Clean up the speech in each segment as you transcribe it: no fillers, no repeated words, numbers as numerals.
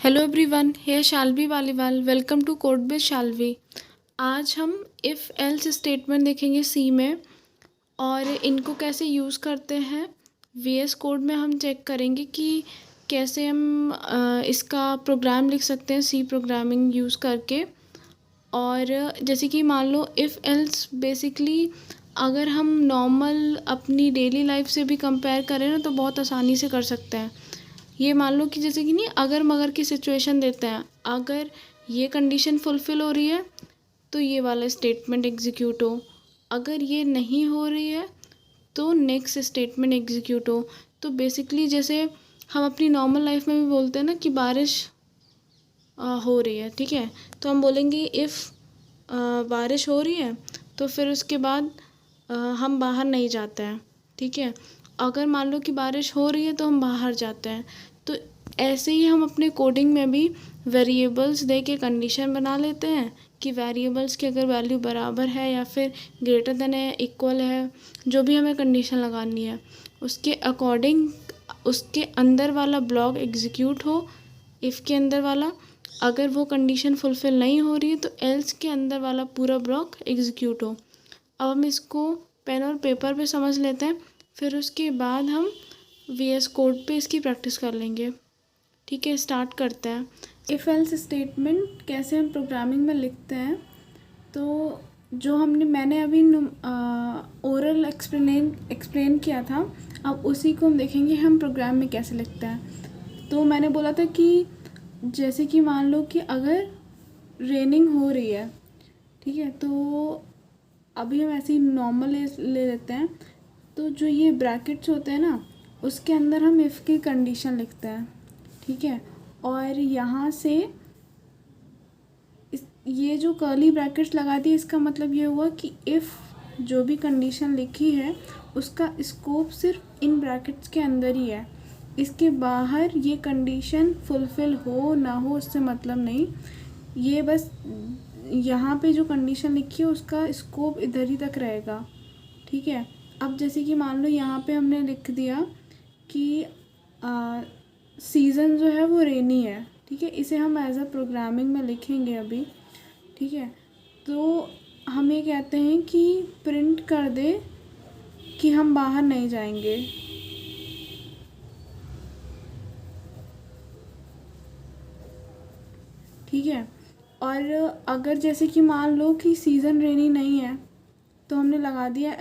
Hello everyone, here Shalvi Waliwal. Welcome to code with Shalvi. आज हम if else statement देखेंगे सी में और इनको कैसे यूज़ करते हैं। वीएस कोड में हम चेक करेंगे कि कैसे हम इसका प्रोग्राम लिख सकते हैं सी प्रोग्रामिंग यूज़ करके। और जैसे कि मान लो इफ़ एल्स बेसिकली अगर हम नॉर्मल अपनी डेली लाइफ से भी कंपेयर करें ना तो बहुत आसानी से कर सकते हैं। ये मान लो कि जैसे कि नहीं अगर मगर की सिचुएशन देते हैं, अगर ये कंडीशन फुलफ़िल हो रही है तो ये वाला स्टेटमेंट एग्जीक्यूट हो, अगर ये नहीं हो रही है तो नेक्स्ट स्टेटमेंट एग्जीक्यूट हो। तो बेसिकली जैसे हम अपनी नॉर्मल लाइफ में भी बोलते हैं ना कि बारिश हो रही है, ठीक है, तो हम बोलेंगे इफ़ बारिश हो रही है तो फिर उसके बाद हम बाहर नहीं जाते हैं, ठीक है। अगर मान लो कि बारिश हो रही है तो हम बाहर जाते हैं। तो ऐसे ही हम अपने कोडिंग में भी वेरिएबल्स दे के कंडीशन बना लेते हैं कि वेरिएबल्स की अगर वैल्यू बराबर है या फिर ग्रेटर देन है, इक्वल है, जो भी हमें कंडीशन लगानी है उसके अकॉर्डिंग उसके अंदर वाला ब्लॉक एग्जीक्यूट हो, इफ़ के अंदर वाला। अगर वो कंडीशन फुलफ़िल नहीं हो रही है तो एल्स के अंदर वाला पूरा ब्लॉक एग्जीक्यूट हो। अब हम इसको पेन और पेपर पे समझ लेते हैं, फिर उसके बाद हम वीएस कोड पे इसकी प्रैक्टिस कर लेंगे। ठीक है, स्टार्ट करते हैं। इफ़ एल्स स्टेटमेंट कैसे हम प्रोग्रामिंग में लिखते हैं, तो जो मैंने अभी ओरल एक्सप्लेन किया था, अब उसी को हम देखेंगे हम प्रोग्राम में कैसे लिखते हैं। तो मैंने बोला था कि जैसे कि मान लो कि अगर रेनिंग हो रही है, ठीक है, तो अभी हम ऐसे ही नॉर्मल ले लेते हैं। तो जो ये ब्रैकेट्स होते हैं ना उसके अंदर हम इफ़ की कंडीशन लिखते हैं, ठीक है। और यहाँ से ये जो कर्ली ब्रैकेट्स लगा दी इसका मतलब ये हुआ कि इफ़ जो भी कंडीशन लिखी है उसका स्कोप सिर्फ इन ब्रैकेट्स के अंदर ही है, इसके बाहर ये कंडीशन फुलफ़िल हो ना हो उससे मतलब नहीं। ये बस यहाँ पे जो कंडीशन लिखी है उसका स्कोप इधर ही तक रहेगा, ठीक है। अब जैसे कि मान लो यहाँ पे हमने लिख दिया कि सीज़न जो है वो रेनी है, ठीक है, इसे हम एज अ प्रोग्रामिंग में लिखेंगे अभी, ठीक है। तो हम ये कहते हैं कि प्रिंट कर दे कि हम बाहर नहीं जाएंगे, ठीक है। और अगर जैसे कि मान लो कि सीज़न रेनी नहीं है तो हमने लगा दिया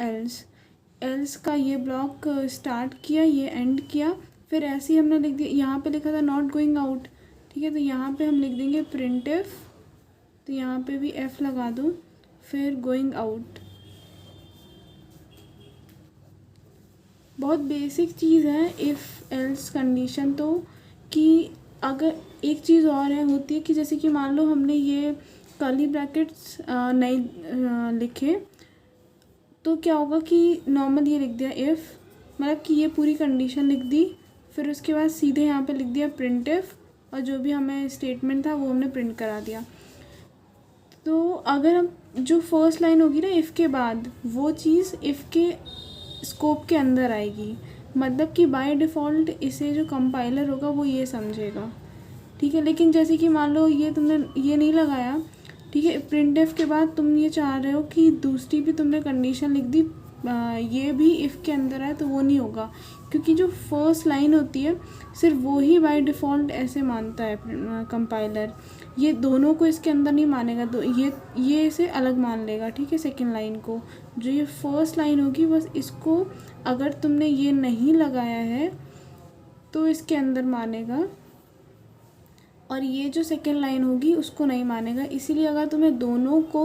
एल्स का ये ब्लॉक स्टार्ट किया, ये एंड किया, फिर ऐसे ही हमने लिख दिया, यहाँ पे लिखा था नॉट गोइंग आउट, ठीक है, तो यहाँ पे हम लिख देंगे प्रिंट एफ, तो यहाँ पे भी एफ लगा दूँ, फिर गोइंग आउट। बहुत बेसिक चीज़ है इफ़ एल्स कंडीशन। तो कि अगर एक चीज़ और है होती है कि जैसे कि मान लो हमने ये कर्ली ब्रैकेट्स नहीं लिखे तो क्या होगा कि नॉर्मल ये लिख दिया इफ़, मतलब कि ये पूरी कंडीशन लिख दी, फिर उसके बाद सीधे यहाँ पे लिख दिया प्रिंट इफ, और जो भी हमें स्टेटमेंट था वो हमने प्रिंट करा दिया। तो अगर हम जो फर्स्ट लाइन होगी ना इफ़ के बाद, वो चीज़ इफ़ के स्कोप के अंदर आएगी, मतलब कि बाय डिफ़ॉल्ट इसे जो कंपाइलर होगा वो ये समझेगा, ठीक है। लेकिन जैसे कि मान लो ये तुमने ये नहीं लगाया, ठीक है, प्रिंट एफ के बाद तुम ये चाह रहे हो कि दूसरी भी तुमने कंडीशन लिख दी ये भी इफ़ के अंदर है, तो वो नहीं होगा, क्योंकि जो फर्स्ट लाइन होती है सिर्फ वो ही बाय डिफ़ॉल्ट ऐसे मानता है कंपाइलर, ये दोनों को इसके अंदर नहीं मानेगा, तो ये इसे अलग मान लेगा, ठीक है। सेकेंड लाइन को, जो ये फर्स्ट लाइन होगी बस इसको अगर तुमने ये नहीं लगाया है तो इसके अंदर मानेगा, और ये जो सेकेंड लाइन होगी उसको नहीं मानेगा। इसीलिए अगर तुम्हें दोनों को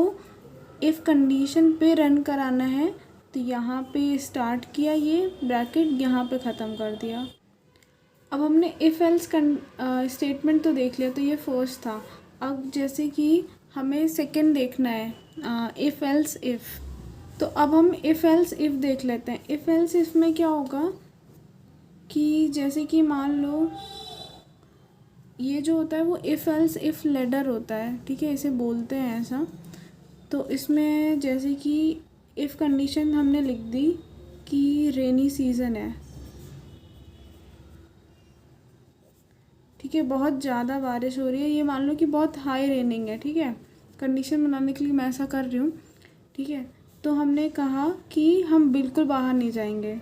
इफ़ कंडीशन पे रन कराना है तो यहाँ पे स्टार्ट किया ये ब्रैकेट, यहाँ पे ख़त्म कर दिया। अब हमने इफ़ एल्स स्टेटमेंट तो देख लिया, तो ये फर्स्ट था। अब जैसे कि हमें सेकेंड देखना है इफ़ एल्स इफ़, तो अब हम इफ़ एल्स इफ़ देख लेते हैं। इफ़ एल्स इफ़ में क्या होगा कि जैसे कि मान लो ये जो होता है वो इफ़ एल्स इफ़ लेडर होता है, ठीक है, इसे बोलते हैं ऐसा। तो इसमें जैसे कि इफ़ कंडीशन हमने लिख दी कि रेनी सीज़न है, ठीक है, बहुत ज़्यादा बारिश हो रही है, ये मान लो कि बहुत हाई रेनिंग है, ठीक है। कंडीशन बनाने के लिए मैं ऐसा कर रही हूँ, ठीक है। तो हमने कहा कि हम बिल्कुल बाहर नहीं जाएंगे,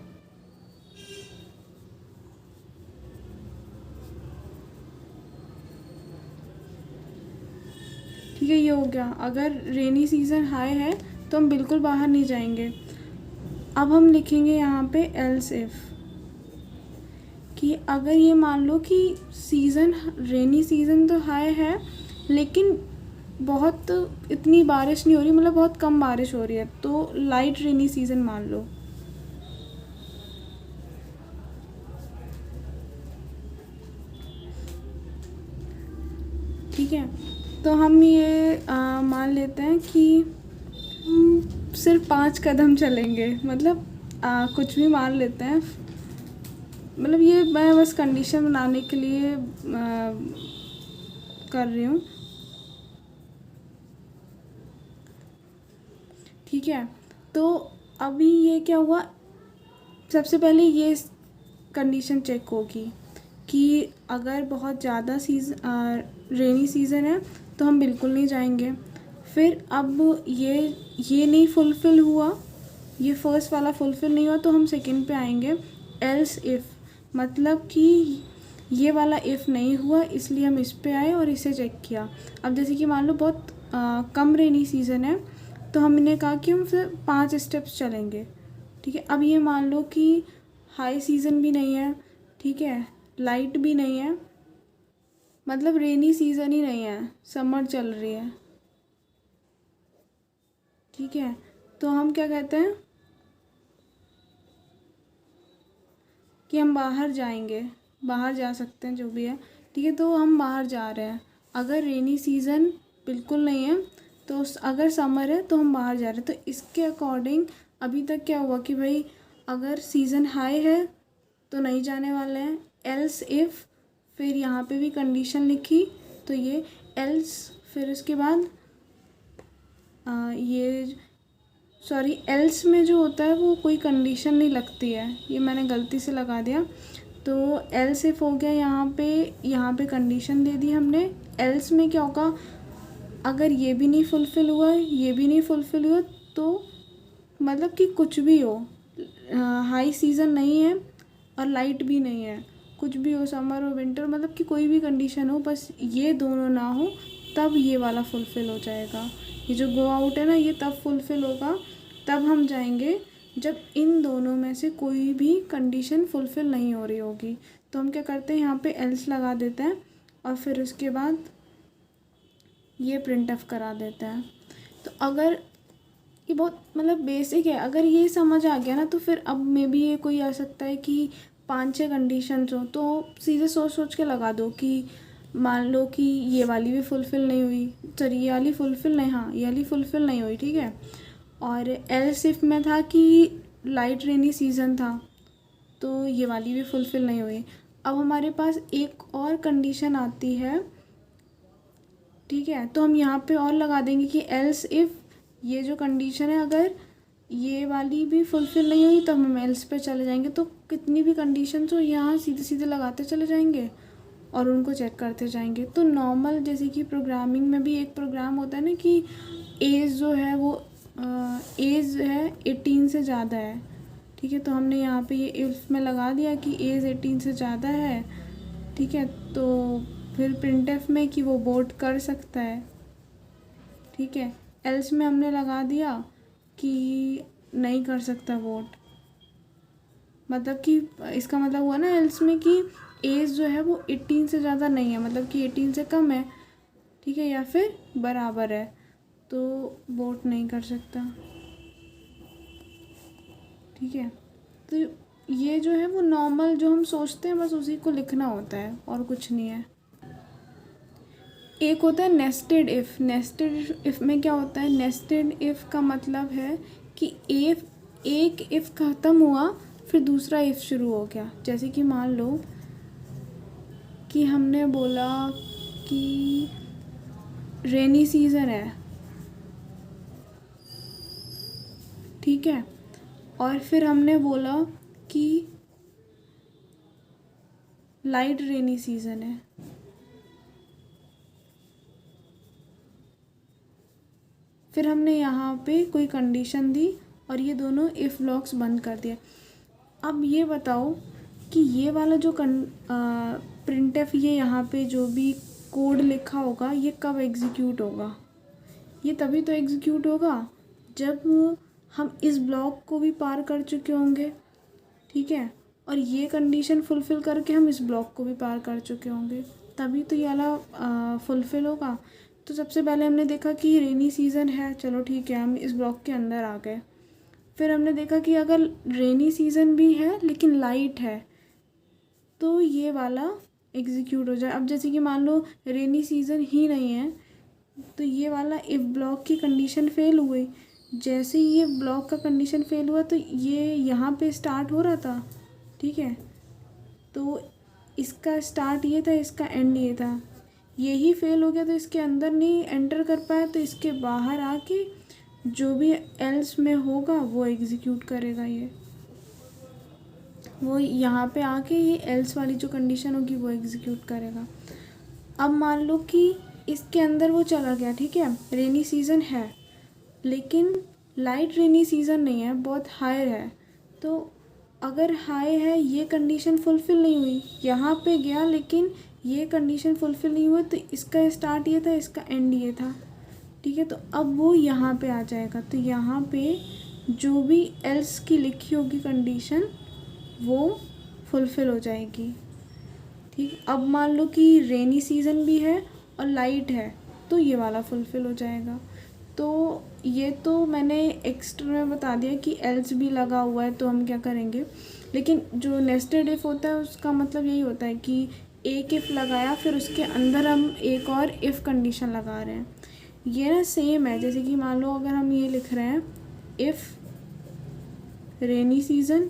ठीक है, ये हो गया। अगर रेनी सीज़न हाई है तो हम बिल्कुल बाहर नहीं जाएंगे। अब हम लिखेंगे यहाँ पे एल्स इफ़, कि अगर ये मान लो कि सीज़न रेनी सीज़न तो हाई है लेकिन बहुत इतनी बारिश नहीं हो रही, मतलब बहुत कम बारिश हो रही है, तो लाइट रेनी सीज़न मान लो, ठीक है। तो हम ये मान लेते हैं कि हम सिर्फ 5 कदम चलेंगे, मतलब कुछ भी मान लेते हैं, मतलब ये मैं बस कंडीशन बनाने के लिए कर रही हूँ, ठीक है। तो अभी ये क्या हुआ, सबसे पहले ये कंडीशन चेक होगी कि अगर बहुत ज़्यादा रेनी सीज़न है तो हम बिल्कुल नहीं जाएंगे। फिर अब ये नहीं फुलफ़िल हुआ, ये फर्स्ट वाला फुलफ़िल नहीं हुआ, तो हम सेकंड पे आएंगे, एल्स इफ़, मतलब कि ये वाला इफ़ नहीं हुआ इसलिए हम इस पे आए और इसे चेक किया। अब जैसे कि मान लो बहुत कम रेनी सीज़न है तो हमने कहा कि हम फिर 5 स्टेप्स चलेंगे, ठीक है। अब ये मान लो कि हाई सीज़न भी नहीं है, ठीक है, लाइट भी नहीं है, मतलब रेनी सीज़न ही नहीं है, समर चल रही है, ठीक है। तो हम क्या कहते हैं कि हम बाहर जाएंगे, बाहर जा सकते हैं जो भी है, ठीक है। तो हम बाहर जा रहे हैं, अगर रेनी सीज़न बिल्कुल नहीं है तो अगर समर है तो हम बाहर जा रहे हैं। तो इसके अकॉर्डिंग अभी तक क्या हुआ कि भाई अगर सीज़न हाई है तो नहीं जाने वाले हैं, एल्स इफ़, फिर यहाँ पे भी कंडीशन लिखी तो ये एल्स, फिर उसके बाद ये सॉरी एल्स में जो होता है वो कोई कंडीशन नहीं लगती है, ये मैंने गलती से लगा दिया। तो एल्स इफ़ हो गया, यहाँ पे कंडीशन दे दी हमने। एल्स में क्या होगा, अगर ये भी नहीं फुलफ़िल हुआ, ये भी नहीं फुलफ़िल हुआ, तो मतलब कि कुछ भी हो, हाई सीज़न नहीं है और लाइट भी नहीं है, कुछ भी हो, समर और विंटर, मतलब कि कोई भी कंडीशन हो, बस ये दोनों ना हो, तब ये वाला फुलफ़िल हो जाएगा। ये जो गो आउट है ना, ये तब फुलफ़िल होगा, तब हम जाएंगे जब इन दोनों में से कोई भी कंडीशन फुलफ़िल नहीं हो रही होगी। तो हम क्या करते हैं, यहाँ पे एल्स लगा देते हैं और फिर उसके बाद ये प्रिंट ऑफ करा देते हैं। तो अगर ये बहुत मतलब बेसिक है, अगर ये समझ आ गया ना तो फिर अब में भी ये कोई आ सकता है कि 5-6 कंडीशंस हो तो सीधे सोच सोच के लगा दो कि मान लो कि ये वाली भी फुलफ़िल नहीं हुई, सॉरी ये वाली फुलफ़िल नहीं, हाँ ये वाली फुलफ़िल नहीं हुई, ठीक है। और एल्स इफ में था कि लाइट रेनी सीज़न था तो ये वाली भी फुलफ़िल नहीं हुई। अब हमारे पास एक और कंडीशन आती है, ठीक है। तो हम यहाँ पे और लगा देंगे कि एल्स इफ़, ये जो कंडीशन है अगर ये वाली भी फुलफ़िल नहीं हुई तो हम एल्स पे चले जाएंगे। तो कितनी भी कंडीशंस हो यहाँ सीधे सीधे लगाते चले जाएंगे और उनको चेक करते जाएंगे। तो नॉर्मल जैसे कि प्रोग्रामिंग में भी एक प्रोग्राम होता है ना कि एज जो है वो एज है 18 से ज़्यादा है, ठीक है। तो हमने यहाँ पे ये इफ़ में लगा दिया कि एज 18 से ज़्यादा है, ठीक है। तो फिर प्रिंटफ में कि वो वोट कर सकता है, ठीक है। एल्स में हमने लगा दिया कि नहीं कर सकता वोट, मतलब कि इसका मतलब हुआ ना एल्स में कि एज जो है वो 18 से ज़्यादा नहीं है, मतलब कि 18 से कम है, ठीक है, या फिर बराबर है, तो वोट नहीं कर सकता, ठीक है। तो ये जो है वो नॉर्मल जो हम सोचते हैं बस उसी को लिखना होता है और कुछ नहीं है। एक होता है नेस्टेड इफ़। नेस्टेड इफ़ में क्या होता है, नेस्टेड इफ़ का मतलब है कि एक इफ़ ख़त्म हुआ फिर दूसरा इफ़ शुरू हो गया। जैसे कि मान लो कि हमने बोला कि रेनी सीज़न है, ठीक है, और फिर हमने बोला कि लाइट रेनी सीजन है। फिर हमने यहाँ पे कोई कंडीशन दी और ये दोनों इफ़ ब्लॉक्स बंद कर दिए। अब ये बताओ कि ये वाला जो प्रिंटफ ये यहाँ पे जो भी कोड लिखा होगा ये कब एग्जीक्यूट होगा? ये तभी तो एग्जीक्यूट होगा जब हम इस ब्लॉक को भी पार कर चुके होंगे, ठीक है, और ये कंडीशन फुलफ़िल करके हम इस ब्लॉक को भी पार कर चुके होंगे, तभी तो ये वाला फुलफ़िल होगा। तो सबसे पहले हमने देखा कि रेनी सीज़न है, चलो ठीक है, हम इस ब्लॉक के अंदर आ गए। फिर हमने देखा कि अगर रेनी सीज़न भी है लेकिन लाइट है तो ये वाला एग्जीक्यूट हो जाए। अब जैसे कि मान लो रेनी सीज़न ही नहीं है तो ये वाला इफ़ ब्लॉक की कंडीशन फेल हुई। जैसे ही ये ब्लॉक का कंडीशन फेल हुआ तो ये यहाँ पे स्टार्ट हो रहा था, ठीक है, तो इसका स्टार्ट ये था, इसका एंड ये था। यही फेल हो गया तो इसके अंदर नहीं एंटर कर पाया तो इसके बाहर आके जो भी एल्स में होगा वो एग्जीक्यूट करेगा। ये वो यहाँ पे आके ये एल्स वाली जो कंडीशन होगी वो एग्जीक्यूट करेगा। अब मान लो कि इसके अंदर वो चला गया, ठीक है, रेनी सीज़न है लेकिन लाइट रेनी सीज़न नहीं है, बहुत हायर है। तो अगर हाई है ये कंडीशन फुलफ़िल नहीं हुई, यहाँ पे गया लेकिन ये कंडीशन फुलफ़िल नहीं हुआ तो इसका स्टार्ट ये था, इसका एंड ये था, ठीक है, तो अब वो यहाँ पे आ जाएगा। तो यहाँ पे जो भी एल्स की लिखी होगी कंडीशन वो फुलफ़िल हो जाएगी, ठीक। अब मान लो कि रेनी सीज़न भी है और लाइट है तो ये वाला फुलफ़िल हो जाएगा। तो ये तो मैंने एक्स्ट्रा में बता दिया कि एल्स भी लगा हुआ है तो हम क्या करेंगे, लेकिन जो नेस्टेड इफ़ होता है उसका मतलब यही होता है कि एक इफ़ लगाया फिर उसके अंदर हम एक और इफ़ कंडीशन लगा रहे हैं। ये ना सेम है, जैसे कि मान लो अगर हम ये लिख रहे हैं if rainy season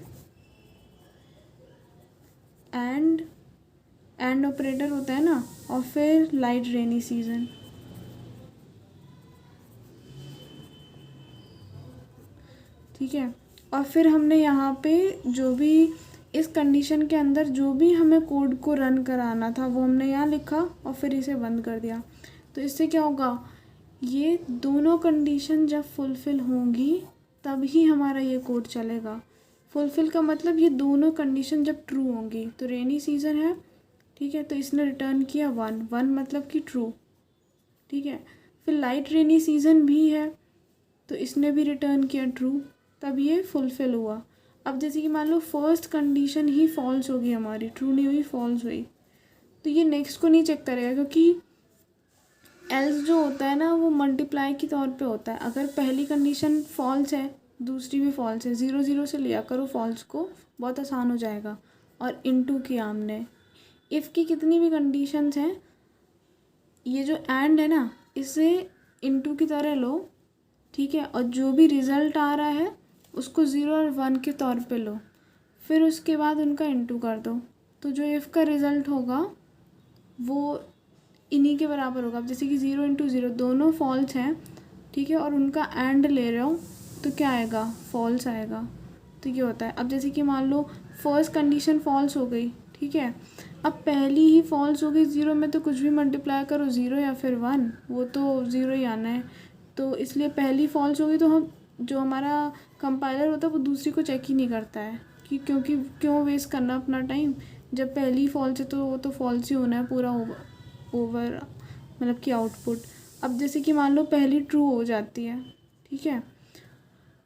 and operator होता है ना, और फिर लाइट रेनी सीज़न, ठीक है। और फिर हमने यहाँ पे जो भी इस कंडीशन के अंदर जो भी हमें कोड को रन कराना था वो हमने यहाँ लिखा और फिर इसे बंद कर दिया। तो इससे क्या होगा, ये दोनों कंडीशन जब फुलफ़िल होंगी तब ही हमारा ये कोड चलेगा। फुलफ़िल का मतलब ये दोनों कंडीशन जब ट्रू होंगी। तो रेनी सीज़न है, ठीक है, तो इसने रिटर्न किया 1 मतलब कि ट्रू, ठीक है। फिर लाइट रेनी सीज़न भी है तो इसने भी रिटर्न किया ट्रू, तब ये फुलफ़िल हुआ। अब जैसे कि मान लो फर्स्ट कंडीशन ही फॉल्स होगी हमारी, ट्रू नहीं हुई, फॉल्स हुई, तो ये नेक्स्ट को नहीं चेक करेगा क्योंकि एल्स जो होता है ना वो मल्टीप्लाई के तौर पे होता है। अगर पहली कंडीशन फॉल्स है दूसरी भी फॉल्स है, 0 0 से लिया करो फॉल्स को, बहुत आसान हो जाएगा। और इनटू किया हमने, इफ़ की कितनी भी कंडीशंस हैं, ये जो एंड है ना इसे इनटू की तरह लो, ठीक है, और जो भी रिज़ल्ट आ रहा है उसको 0 और 1 के तौर पे लो, फिर उसके बाद उनका इनटू कर दो। तो जो इफ़ का रिज़ल्ट होगा वो इन्हीं के बराबर होगा। अब जैसे कि 0 × 0 दोनों फॉल्स हैं, ठीक है, और उनका एंड ले रहा हूँ तो क्या आएगा, फॉल्स आएगा। तो ये होता है। अब जैसे कि मान लो फर्स्ट कंडीशन फॉल्स हो गई, ठीक है, अब पहली ही फॉल्स हो गई, 0 में तो कुछ भी मल्टीप्लाई करो 0 या फिर 1 वो तो 0 ही आना है। तो इसलिए पहली फॉल्स हो गई तो हम जो हमारा कंपाइलर होता है वो दूसरी को चेक ही नहीं करता है कि क्योंकि क्यों वेस्ट करना अपना टाइम, जब पहली फॉल्स है तो वो तो फॉल्स ही होना है पूरा ओवर मतलब कि आउटपुट। अब जैसे कि मान लो पहली ट्रू हो जाती है, ठीक है,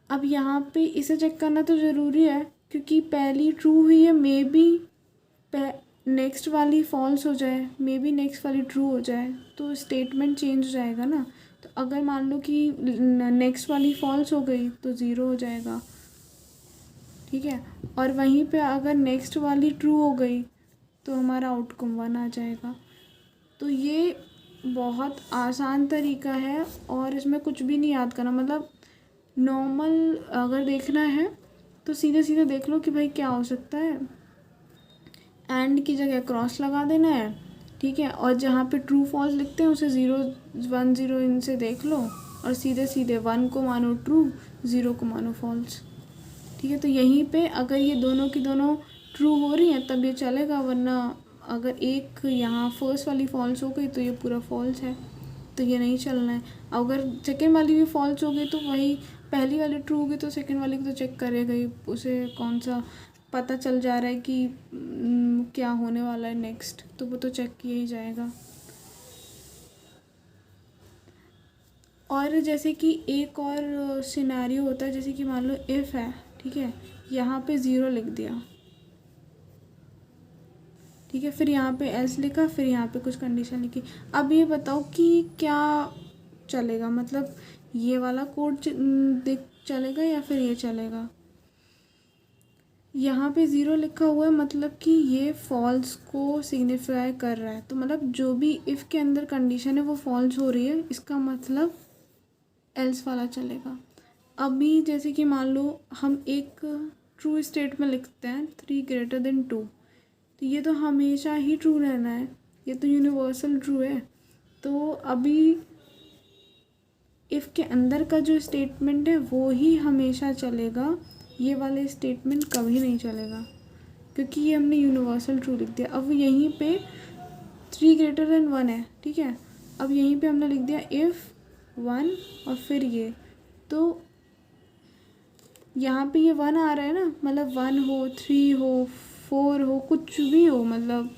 अब यहाँ पे इसे चेक करना तो ज़रूरी है क्योंकि पहली ट्रू हुई है, मे बी नेक्स्ट वाली फॉल्स हो जाए, मे बी नेक्स्ट वाली ट्रू हो जाए, तो स्टेटमेंट चेंज हो जाएगा ना। तो अगर मान लो कि नेक्स्ट वाली फॉल्स हो गई तो 0 हो जाएगा, ठीक है, और वहीं पे अगर नेक्स्ट वाली ट्रू हो गई तो हमारा आउटकम 1 आ जाएगा। तो ये बहुत आसान तरीका है और इसमें कुछ भी नहीं याद करना, मतलब नॉर्मल अगर देखना है तो सीधे सीधे देख लो कि भाई क्या हो सकता है, एंड की जगह क्रॉस लगा देना है, ठीक है, और जहाँ पे ट्रू फॉल्स लिखते हैं उसे 0 1 0 इनसे देख लो और सीधे सीधे 1 को मानो ट्रू, 0 को मानो फॉल्स, ठीक है। तो यहीं पे अगर ये दोनों की दोनों ट्रू हो रही हैं तब ये चलेगा, वरना अगर एक यहाँ फर्स्ट वाली फॉल्स हो गई तो ये पूरा फॉल्स है, तो ये नहीं चलना है। अगर सेकेंड वाली भी फॉल्स हो गई तो वही पहली वाली ट्रू होगी तो सेकेंड वाली को तो चेक करेगा ही, उसे कौन सा पता चल जा रहा है कि क्या होने वाला है नेक्स्ट, तो वो तो चेक किया ही जाएगा। और जैसे कि एक और सिनेरियो होता है, जैसे कि मान लो इफ़ है, ठीक है, यहाँ पे 0 लिख दिया, ठीक है, फिर यहाँ पे एल्स लिखा, फिर यहाँ पे कुछ कंडीशन लिखी। अब ये बताओ कि क्या चलेगा, मतलब ये वाला कोड चलेगा या फिर ये चलेगा। यहाँ पे 0 लिखा हुआ है, मतलब कि ये फॉल्स को सिग्निफाई कर रहा है, तो मतलब जो भी इफ़ के अंदर कंडीशन है वो फॉल्स हो रही है, इसका मतलब एल्स वाला चलेगा। अभी जैसे कि मान लो हम एक ट्रू स्टेटमेंट लिखते हैं 3 > 2, तो ये तो हमेशा ही ट्रू रहना है, ये तो यूनिवर्सल ट्रू है। तो अभी इफ़ के अंदर का जो स्टेटमेंट है वो ही हमेशा चलेगा, ये वाले स्टेटमेंट कभी नहीं चलेगा, क्योंकि ये हमने यूनिवर्सल ट्रू लिख दिया। अब यहीं पे 3 > 1 है, ठीक है, अब यहीं पे हमने लिख दिया इफ़ 1 और फिर ये, तो यहाँ पे ये 1 आ रहा है ना, मतलब 1 हो, 3 हो, 4 हो, कुछ भी हो, मतलब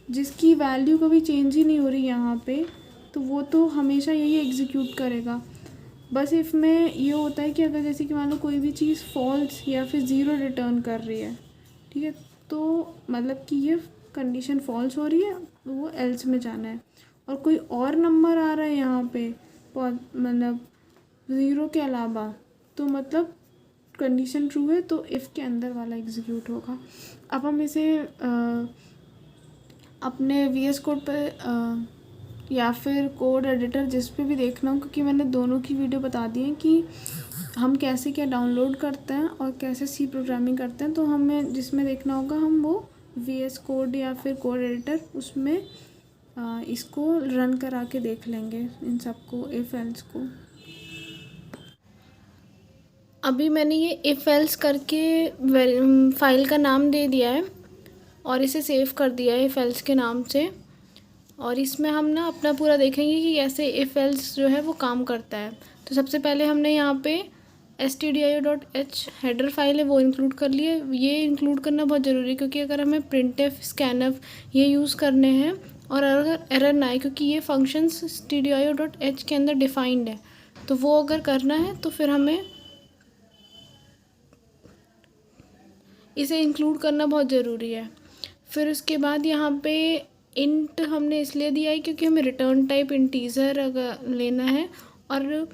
जिसकी वैल्यू कभी चेंज ही नहीं हो रही यहाँ पे, तो वो तो हमेशा यही एग्जीक्यूट करेगा। बस इफ़ में ये होता है कि अगर जैसे कि मान लो कोई भी चीज़ फॉल्स या फिर 0 रिटर्न कर रही है, ठीक है, तो मतलब कि ये कंडीशन फॉल्स हो रही है, तो वो एल्स में जाना है। और कोई और नंबर आ रहा है यहाँ पे, मतलब 0 के अलावा, तो मतलब कंडीशन ट्रू है, तो इफ़ के अंदर वाला एग्जीक्यूट होगा। अब हम इसे अपने VS कोड पे या फिर कोड एडिटर जिस पे भी देखना हो, क्योंकि मैंने दोनों की वीडियो बता दी है कि हम कैसे क्या डाउनलोड करते हैं और कैसे सी प्रोग्रामिंग करते हैं, तो हमें जिसमें देखना होगा हम वो VS कोड या फिर कोड एडिटर, उसमें इसको रन करा के देख लेंगे इन सबको, इफ़ एल्स को। अभी मैंने ये इफ़ एल्स करके फाइल का नाम दे दिया है और इसे सेव कर दिया है इफ़ एल्स के नाम से, और इसमें हम ना अपना पूरा देखेंगे कि कैसे इफ़ एल्स जो है वो काम करता है। तो सबसे पहले हमने यहाँ पे stdio.h हेडर फाइल है वो इंक्लूड कर लिए। ये इंक्लूड करना बहुत ज़रूरी है, क्योंकि अगर हमें printf scanf ये यूज़ करने हैं और अगर एरर ना आए, क्योंकि ये फंक्शंस stdio.h के अंदर डिफाइंड है, तो वो अगर करना है तो फिर हमें इसे इंक्लूड करना बहुत ज़रूरी है। फिर उसके बाद यहाँ पे इंट हमने इसलिए दिया है क्योंकि हमें रिटर्न टाइप इंटीजर अगर लेना है, और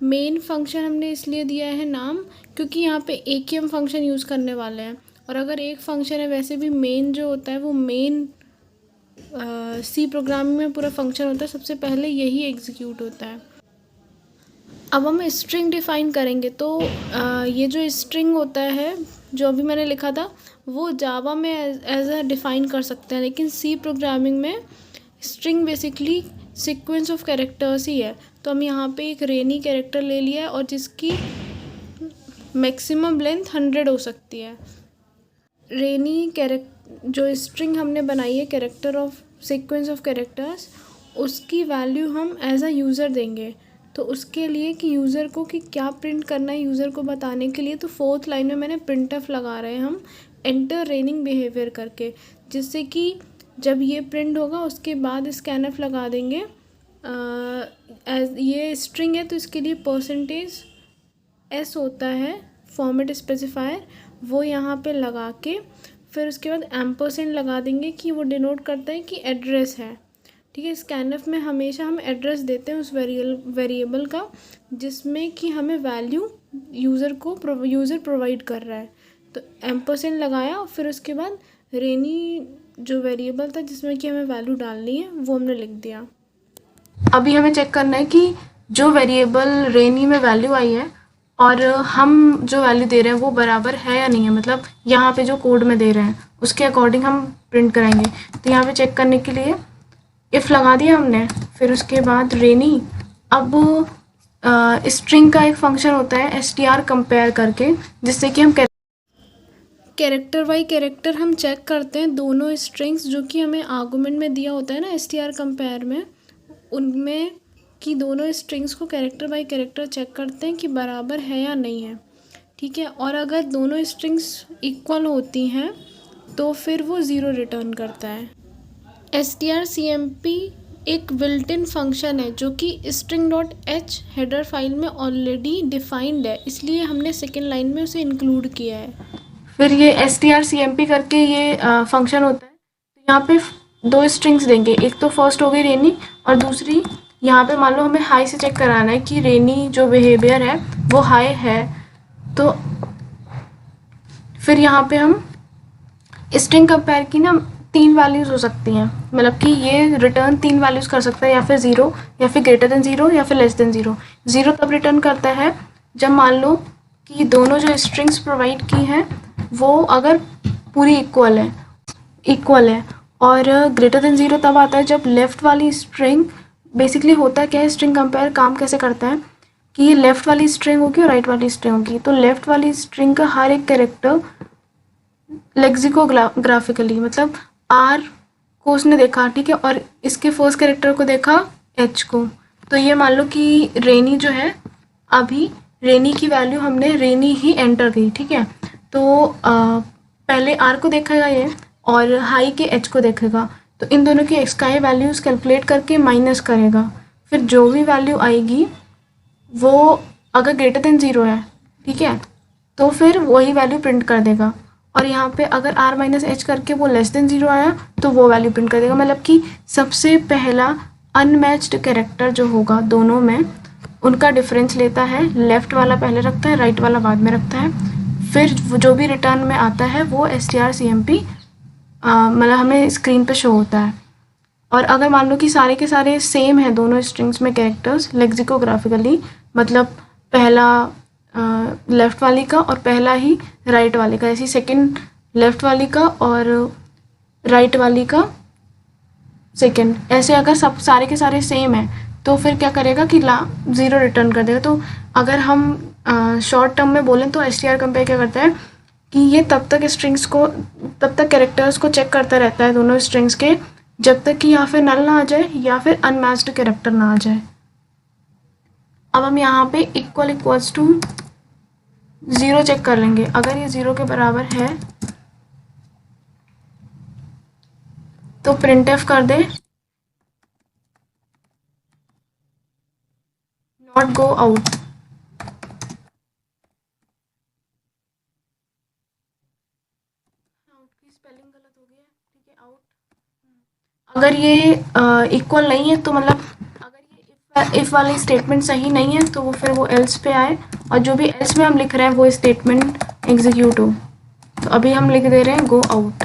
मेन फंक्शन हमने इसलिए दिया है नाम क्योंकि यहाँ पे एक ही हम फंक्शन यूज़ करने वाले हैं, और अगर एक फंक्शन है, वैसे भी मेन जो होता है वो मेन सी प्रोग्रामिंग में पूरा फंक्शन होता है, सबसे पहले यही एग्जीक्यूट होता है। अब हम स्ट्रिंग डिफ़ाइन करेंगे, तो ये जो स्ट्रिंग होता है जो अभी मैंने लिखा था वो जावा में एज अ डिफ़ाइन कर सकते हैं, लेकिन सी प्रोग्रामिंग में string basically sequence of characters ही है। तो हम यहाँ पे एक रेनी कैरेक्टर ले लिया है और जिसकी मैक्सिमम लेंथ 100 हो सकती है। रेनी जो स्ट्रिंग हमने बनाई है character of sequence of characters, उसकी वैल्यू हम एज अ यूज़र देंगे। तो उसके लिए कि यूज़र को कि क्या प्रिंट करना है यूज़र को बताने के लिए, तो 4th लाइन में मैंने printf लगा रहे हैं हम एंटर रेनिंग बिहेवियर करके, जिससे कि जब ये प्रिंट होगा उसके बाद scanf लगा देंगे। ये स्ट्रिंग है तो इसके लिए %s होता है फॉर्मेट स्पेसिफायर, वो यहाँ पे लगा के फिर उसके बाद एम्परसेंड लगा देंगे कि वो डिनोट करता है कि एड्रेस है, ठीक है। स्कैनफ में हमेशा हम एड्रेस देते हैं उस वेरिएबल का जिसमें कि हमें वैल्यू यूज़र प्रोवाइड कर रहा है। तो एम्परसेंड लगाया और फिर उसके बाद रेनी जो वेरिएबल था जिसमें कि हमें वैल्यू डालनी है वो हमने लिख दिया। अभी हमें चेक करना है कि जो वेरिएबल रेनी में वैल्यू आई है और हम जो वैल्यू दे रहे हैं वो बराबर है या नहीं है, मतलब यहाँ पे जो कोड में दे रहे हैं उसके अकॉर्डिंग हम प्रिंट कराएंगे। तो यहाँ पे चेक करने के लिए इफ़ लगा दिया हमने, फिर उसके बाद रेनी। अब स्ट्रिंग का एक फंक्शन होता है str कंपेयर करके, जिससे कि हम कैरेक्टर बाई कैरेक्टर हम चेक करते हैं दोनों स्ट्रिंग्स जो कि हमें आर्गुमेंट में दिया होता है ना str कंपेयर में, उनमें कि दोनों स्ट्रिंग्स को कैरेक्टर बाई कैरेक्टर चेक करते हैं कि बराबर है या नहीं है, ठीक है। और अगर दोनों स्ट्रिंग्स इक्वल होती हैं तो फिर वो ज़ीरो रिटर्न करता है। strcmp एक बिल्ट इन फंक्शन है जो कि string.h हेडर फाइल में ऑलरेडी डिफाइंड है, इसलिए हमने सेकेंड लाइन में उसे इंक्लूड किया है। फिर ये strcmp करके ये फंक्शन होता है। तो यहाँ पे दो स्ट्रिंग्स देंगे, एक तो फर्स्ट हो गई रेनी और दूसरी यहाँ पे मान लो हमें हाई से चेक कराना है कि रेनी जो बिहेवियर है वो हाई है। तो फिर यहाँ पे हम स्ट्रिंग कंपेयर की ना 3 वैल्यूज़ हो सकती हैं, मतलब कि ये रिटर्न 3 वैल्यूज़ कर सकता है, या फिर 0 या फिर ग्रेटर देन 0 या फिर लेस देन 0। 0 तब रिटर्न करता है जब मान लो कि दोनों जो स्ट्रिंग्स प्रोवाइड की हैं वो अगर पूरी इक्वल है। और ग्रेटर देन 0 तब आता है जब लेफ़्ट वाली स्ट्रिंग, बेसिकली होता क्या है स्ट्रिंग कंपेयर काम कैसे करता है कि ये लेफ़्ट वाली स्ट्रिंग होगी और राइट वाली स्ट्रिंग होगी, तो लेफ़्ट वाली स्ट्रिंग का हर एक कैरेक्टर लेक्सिकोग्राफिकली मतलब आर को उसने देखा, ठीक है, और इसके फर्स्ट कैरेक्टर को देखा एच को। तो ये मान लो कि रेनी जो है, अभी रेनी की वैल्यू हमने रेनी ही एंटर की, ठीक है। तो पहले आर को देखेगा ये और हाई के एच को देखेगा, तो इन दोनों की एक्सकाई वैल्यूज़ कैलकुलेट करके माइनस करेगा। फिर जो भी वैल्यू आएगी वो अगर ग्रेटर देन 0 है, ठीक है, तो फिर वही वैल्यू प्रिंट कर देगा। और यहाँ पे अगर r माइनस एच करके वो लेस देन 0 आया तो वो वैल्यू प्रिंट कर देगा। मतलब कि सबसे पहला अनमैच्ड कैरेक्टर जो होगा दोनों में, उनका डिफरेंस लेता है, लेफ़्ट वाला पहले रखता है, राइट वाला बाद में रखता है। फिर जो भी रिटर्न में आता है वो strcmp मतलब हमें स्क्रीन पे शो होता है। और अगर मान लो कि सारे के सारे सेम है दोनों स्ट्रिंग्स में कैरेक्टर्स लेक्सिकोग्राफिकली, मतलब पहला लेफ़्ट वाली का और पहला ही राइट वाले का, ऐसी सेकंड लेफ़्ट वाली का और राइट वाली का सेकंड, ऐसे अगर सब सारे के सारे सेम है तो फिर क्या करेगा कि 0 रिटर्न कर देगा। तो अगर हम शॉर्ट टर्म में बोलें तो str कंपेयर क्या करता है कि ये तब तक कैरेक्टर्स को चेक करता रहता है दोनों स्ट्रिंग्स के, जब तक कि या फिर नल ना आ जाए या फिर अनमैच्ड कैरेक्टर ना आ जाए। अब हम यहाँ पे इक्वल्स टू 0 चेक कर लेंगे। अगर ये 0 के बराबर है तो printf कर they not go out. Spelling गलत हो गया, ठीक है, आउट। अगर ये इक्वल नहीं है तो मतलब अगर ये इफ वाली स्टेटमेंट सही नहीं है तो वो फिर वो एल्स पे आए, और जो भी एल्स में हम लिख रहे हैं वो स्टेटमेंट एग्जीक्यूट हो। तो अभी हम लिख दे रहे हैं गो आउट।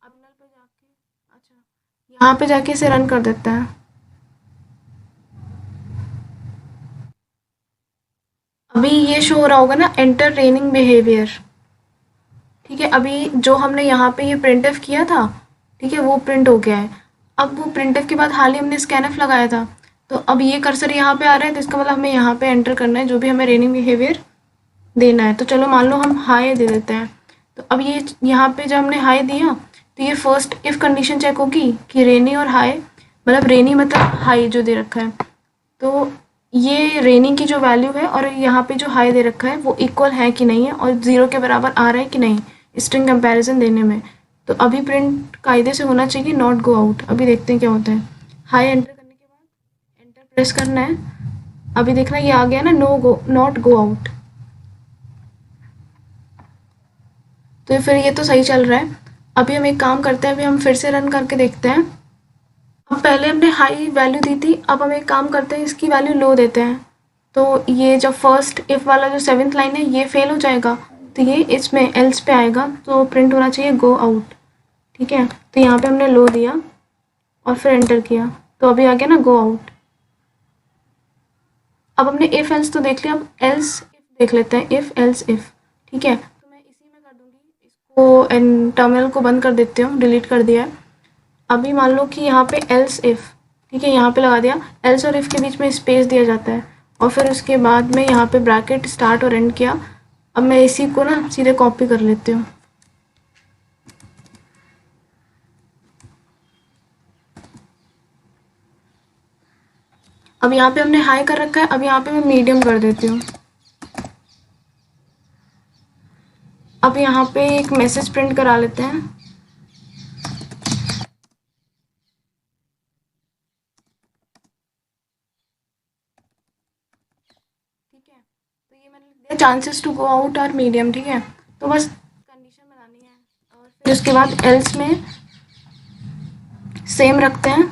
अब नल पे जाके यहाँ पे जाके इसे रन कर देता है। अभी ये शो हो रहा होगा ना एंटर रेनिंग बिहेवियर, ठीक है। अभी जो हमने यहाँ पे ये प्रिंटफ किया था, ठीक है, वो प्रिंट हो गया है। अब वो प्रिंटफ के बाद हाल ही हमने स्कैनफ लगाया था, तो अब ये कर्सर यहाँ पे आ रहा है, तो इसका मतलब हमें यहाँ पे एंटर करना है जो भी हमें रेनिंग बिहेवियर देना है। तो चलो मान लो हम हाई दे देते हैं। तो अब ये यहाँ पे जब हमने हाई दिया तो ये फर्स्ट इफ़ कंडीशन चेक होगी कि रेनी और हाई, मतलब रेनी मतलब हाई जो दे रखा है, तो ये रेनी की जो वैल्यू है और यहाँ पे जो हाई दे रखा है वो इक्वल है कि नहीं है, और 0 के बराबर आ रहा है कि नहीं स्ट्रिंग कंपैरिजन देने में। तो अभी प्रिंट कायदे से होना चाहिए नॉट गो आउट। अभी देखते हैं क्या होता है। हाई एंटर करने के बाद एंटर प्रेस करना है। अभी देखना ये आ गया ना नॉट गो आउट, तो फिर ये तो सही चल रहा है। अभी हम एक काम करते हैं, अभी हम फिर से रन करके देखते हैं। अब पहले हमने हाई वैल्यू दी थी, अब हम एक काम करते हैं इसकी वैल्यू लो देते हैं। तो ये जब फर्स्ट इफ़ वाला जो 7th लाइन है ये फेल हो जाएगा, तो ये इसमें एल्स पे आएगा, तो प्रिंट होना चाहिए गो आउट, ठीक है। तो यहाँ पे हमने लो दिया और फिर एंटर किया, तो अभी आ गया ना गो आउट। अब हमने इफ़ एल्स तो देख लिया, अब एल्स इफ देख लेते हैं, इफ़ एल्स इफ़, ठीक है। तो मैं इसी में कर दूँगी, इसको टर्मिनल को बंद कर देती हूँ, डिलीट कर दिया है। अभी मान लो कि यहाँ पे एल्स इफ़, ठीक है, यहाँ पे लगा दिया। एल्स और इफ़ के बीच में स्पेस दिया जाता है और फिर उसके बाद में यहाँ पे ब्रैकेट स्टार्ट और एंड किया, अब मैं इसी को ना सीधे कॉपी कर लेती हूँ। अब यहाँ पे हमने हाई कर रखा है, अब यहाँ पे मैं मीडियम कर देती हूँ। अब यहाँ पे एक मैसेज प्रिंट करा लेते हैं। ठीक है, तो ये मैंने लिख दिया chances to go out are medium. ठीक है, तो बस कंडीशन बनानी है और फिर उसके बाद एल्स में सेम रखते हैं,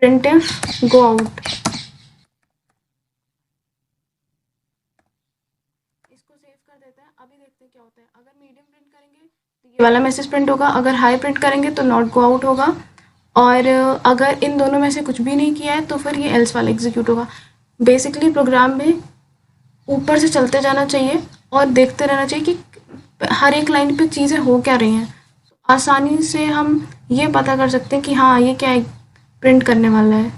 प्रिंटफ गो आउट। इसको सेव कर देते हैं। अभी देखते हैं क्या होता है। अगर मीडियम प्रिंट करेंगे तो ये वाला मैसेज प्रिंट होगा, अगर हाई प्रिंट करेंगे तो नॉट गो आउट होगा, और अगर इन दोनों में से कुछ भी नहीं किया है तो फिर ये एल्स वाला एग्जीक्यूट होगा। बेसिकली प्रोग्राम में ऊपर से चलते जाना चाहिए और देखते रहना चाहिए कि हर एक लाइन पे चीज़ें हो क्या रही हैं। आसानी से हम ये पता कर सकते हैं कि हाँ ये क्या प्रिंट करने वाला है।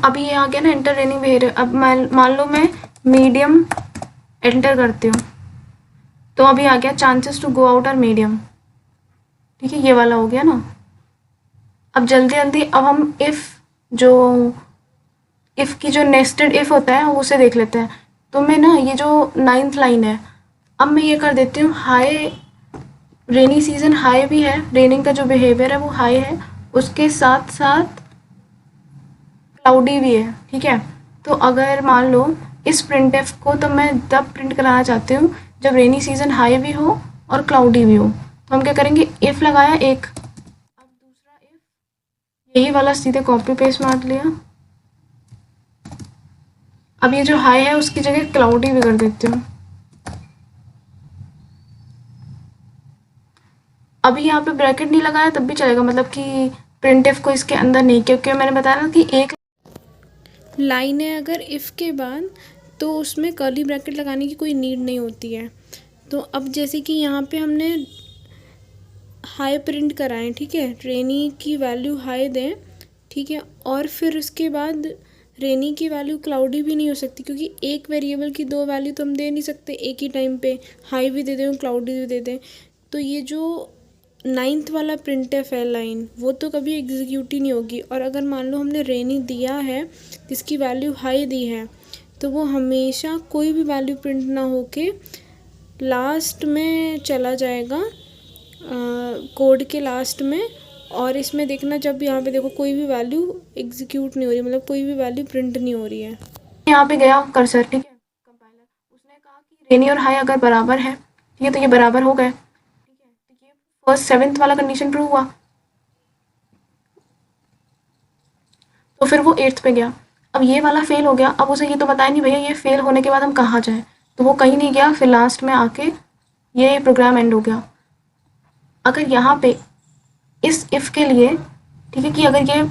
अभी ये आ गया ना एंटर रेनिंग बिहेवियर। अब मान लो मैं मीडियम एंटर करती हूँ, तो अभी आ गया chances to go out are medium. ठीक है, ये वाला हो गया ना। अब जल्दी जल्दी अब हम इफ़ की जो नेस्टेड इफ़ होता है उसे देख लेते हैं। तो मैं ना ये जो 9th लाइन है, अब मैं ये कर देती हूँ हाई, रेनी सीजन हाई भी है, रेनिंग का जो बिहेवियर है वो हाई है, उसके साथ साथ क्लाउडी भी है। ठीक है, तो अगर मान लो इस प्रिंट एफ को तो मैं तब प्रिंट कराना चाहती हूँ जब रेनी सीजन हाई भी हो और क्लाउडी भी हो। तो हम क्या करेंगे, इफ़ लगाया एक, अब दूसरा इफ़ यही वाला सीधे कॉपी पेस्ट मार लिया। अब ये जो हाई है उसकी जगह क्लाउडी भी कर देती हूँ। अभी यहाँ पे ब्रैकेट नहीं लगाया तब भी चलेगा, मतलब कि प्रिंट एफ को इसके अंदर नहीं, क्योंकि मैंने बताया ना कि एक लाइन है अगर इफ़ के बाद तो उसमें कर्ली ब्रैकेट लगाने की कोई नीड नहीं होती है। तो अब जैसे कि यहाँ पे हमने हाई प्रिंट कराएं, ठीक है, रेनी की वैल्यू हाई दें, ठीक है, और फिर उसके बाद रेनी की वैल्यू क्लाउडी भी नहीं हो सकती, क्योंकि एक वेरिएबल की दो वैल्यू तो हम दे नहीं सकते एक ही टाइम पे, हाई भी दे दें और क्लाउडी भी दे दें। तो ये जो 9th वाला प्रिंट है लाइन, वो तो कभी एग्जीक्यूट ही नहीं होगी। और अगर मान लो हमने रेनी दिया है जिसकी वैल्यू हाई दी है, तो वो हमेशा कोई भी वैल्यू प्रिंट ना होके लास्ट में चला जाएगा, कोड के लास्ट में। और इसमें देखना, जब यहाँ पे देखो कोई भी वैल्यू एग्जीक्यूट नहीं हो रही, मतलब कोई भी वैल्यू प्रिंट नहीं हो रही है। यहाँ पे गया कर्सर, ठीक है, कंपाइलर उसने कहा कि रेनी और हाई अगर बराबर है, ठीक है, तो ये बराबर हो गए। ठीक है, तो ये फर्स्ट 7th वाला कंडीशन ट्रू हुआ, तो फिर वो 8th पे गया। अब ये वाला फेल हो गया, अब उसे ये तो बताया नहीं भैया ये फेल होने के बाद हम कहाँ जाएँ, तो वो कहीं नहीं गया, फिर लास्ट में आके ये प्रोग्राम एंड हो गया। अगर यहाँ पे इस इफ़ के लिए, ठीक है, कि अगर ये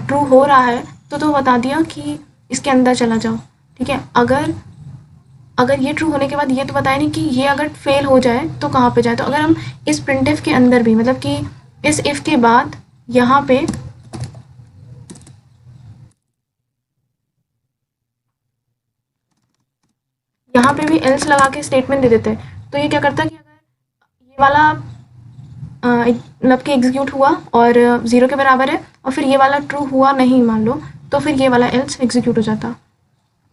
ट्रू हो रहा है तो बता दिया कि इसके अंदर चला जाओ। ठीक है, अगर ये ट्रू होने के बाद ये तो बताया नहीं कि ये अगर फेल हो जाए तो कहाँ पे जाए। तो अगर हम इस प्रिंट इफ के अंदर भी, मतलब कि इस इफ़ के बाद यहाँ पे भी एल्स लगा के स्टेटमेंट दे देते हैं, तो ये क्या करता है कि अगर ये वाला मतलब कि एग्जीक्यूट हुआ और 0 के बराबर है और फिर ये वाला ट्रू हुआ नहीं मान लो, तो फिर ये वाला एल्स एग्जीक्यूट हो जाता।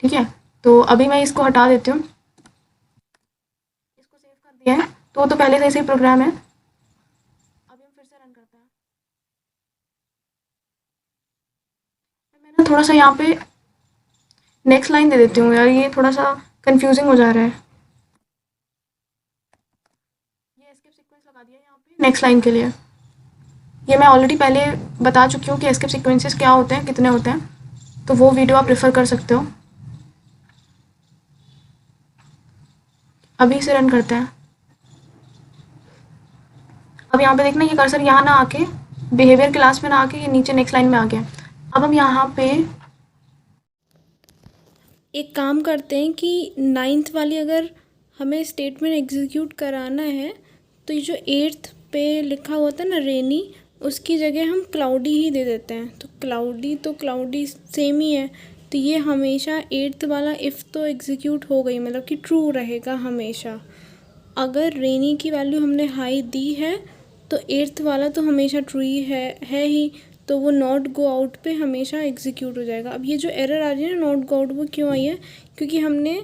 ठीक है, तो अभी मैं इसको हटा देती हूँ, इसको सेव कर दिया है, तो वो तो पहले से ऐसे ही प्रोग्राम है। अभी हम फिर से रन करते हैं। मैं ना थोड़ा सा यहाँ पे नेक्स्ट लाइन दे देती हूँ यार, ये थोड़ा सा कंफ्यूजिंग हो जा रहा है। ये एस्केप सीक्वेंस लगा दिया यहाँ पे नेक्स्ट लाइन के लिए। ये मैं ऑलरेडी पहले बता चुकी हूँ कि एस्केप सीक्वेंसेस क्या होते हैं, कितने होते हैं, तो वो वीडियो आप रेफर कर सकते हो। अभी इसे रन करते हैं। अब यहाँ पे देखना, ये कर्सर यहाँ ना आके बिहेवियर क्लास में ना आके ये नीचे नेक्स्ट लाइन में आ गया। अब हम यहाँ पे एक काम करते हैं कि 9th वाली अगर हमें स्टेटमेंट एग्जीक्यूट कराना है, तो ये जो 8th पे लिखा हुआ था ना रेनी, उसकी जगह हम क्लाउडी ही दे देते हैं। तो क्लाउडी सेम ही है, तो ये हमेशा 8th वाला इफ़ तो एग्जीक्यूट हो गई, मतलब कि ट्रू रहेगा हमेशा। अगर रेनी की वैल्यू हमने हाई दी है तो 8th वाला तो हमेशा ट्रू ही है ही, तो वो नॉट गो आउट पे हमेशा एग्जीक्यूट हो जाएगा। अब ये जो एरर आ रही है ना नॉट गो आउट, वो क्यों आई है? क्योंकि हमने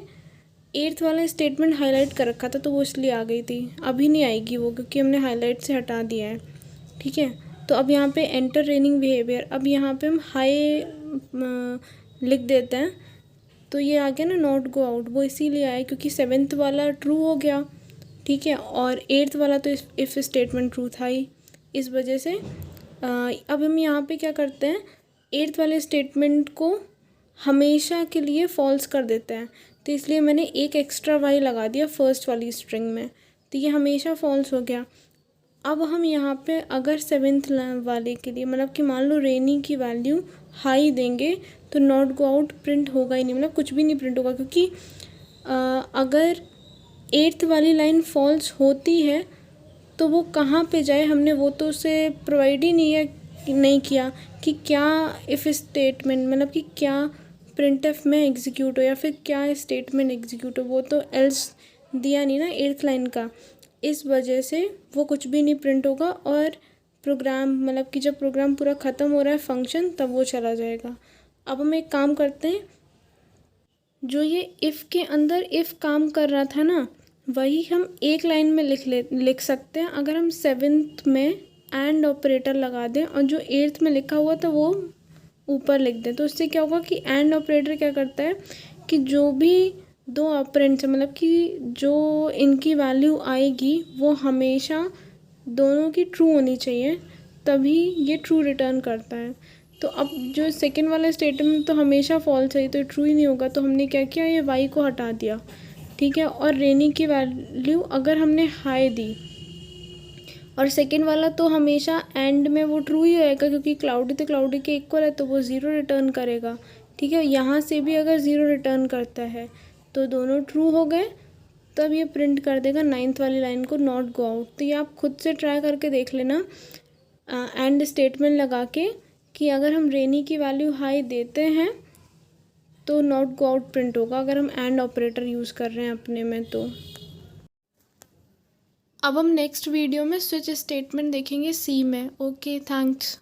8th वाला स्टेटमेंट हाईलाइट कर रखा था, तो वो इसलिए आ गई थी। अभी नहीं आएगी वो, क्योंकि हमने हाईलाइट से हटा दिया है। ठीक है, तो अब यहाँ पे एंटर रेनिंग बिहेवियर, अब यहाँ पे हम हाई लिख देते हैं, तो ये आ गया ना नॉट गो आउट, वो इसीलिए आया क्योंकि 7th वाला ट्रू हो गया। ठीक है, और 8th वाला तो इफ़ स्टेटमेंट ट्रू था ही, इस वजह से अब हम यहाँ पे क्या करते हैं, 8th वाले स्टेटमेंट को हमेशा के लिए फॉल्स कर देते हैं। तो इसलिए मैंने एक एक्स्ट्रा वाई लगा दिया फर्स्ट वाली स्ट्रिंग में, तो ये हमेशा फॉल्स हो गया। अब हम यहाँ पे अगर 7th वाले के लिए, मतलब कि मान लो रेनी की वैल्यू हाई देंगे, तो नॉट गो आउट प्रिंट होगा ही नहीं, मतलब कुछ भी नहीं प्रिंट होगा, क्योंकि अगर 8th वाली लाइन फॉल्स होती है तो वो कहाँ पे जाए, हमने वो तो उसे प्रोवाइड ही नहीं किया कि क्या इफ़ स्टेटमेंट, मतलब कि क्या प्रिंटफ में एग्जीक्यूट हो या फिर क्या स्टेटमेंट एग्जीक्यूट हो, वो तो एल्स दिया नहीं ना 8th लाइन का। इस वजह से वो कुछ भी नहीं प्रिंट होगा, और प्रोग्राम, मतलब कि जब प्रोग्राम पूरा ख़त्म हो रहा है फंक्शन, तब वो चला जाएगा। अब हम एक काम करते हैं, जो ये इफ़ के अंदर इफ़ काम कर रहा था ना, वही हम एक लाइन में लिख सकते हैं अगर हम 7th में एंड ऑपरेटर लगा दें, और जो 8th में लिखा हुआ था वो ऊपर लिख दें। तो इससे क्या होगा कि एंड ऑपरेटर क्या करता है कि जो भी दो ऑपरेंड्स हैं, मतलब कि जो इनकी वैल्यू आएगी वो हमेशा दोनों की ट्रू होनी चाहिए, तभी ये ट्रू रिटर्न करता है। तो अब जो सेकंड वाला स्टेटमेंट तो हमेशा फॉल्स है, तो ट्रू ही नहीं होगा, तो हमने क्या किया, ये वाई को हटा दिया। ठीक है, और रेनी की वैल्यू अगर हमने हाई दी, और सेकंड वाला तो हमेशा एंड में वो ट्रू ही होएगा, क्योंकि क्लाउडी तो क्लाउडी के इक्वल है, तो वो 0 रिटर्न करेगा। ठीक है, यहाँ से भी अगर 0 रिटर्न करता है तो दोनों ट्रू हो गए, तब ये प्रिंट कर देगा 9th वाली लाइन को नॉट गो आउट। तो ये आप खुद से ट्राई करके देख लेना एंड स्टेटमेंट लगा के, कि अगर हम रेनी की वैल्यू हाई देते हैं तो नॉट गो आउट प्रिंट होगा, अगर हम एंड ऑपरेटर यूज़ कर रहे हैं अपने में। तो अब हम नेक्स्ट वीडियो में स्विच स्टेटमेंट देखेंगे सी में। Okay, thanks.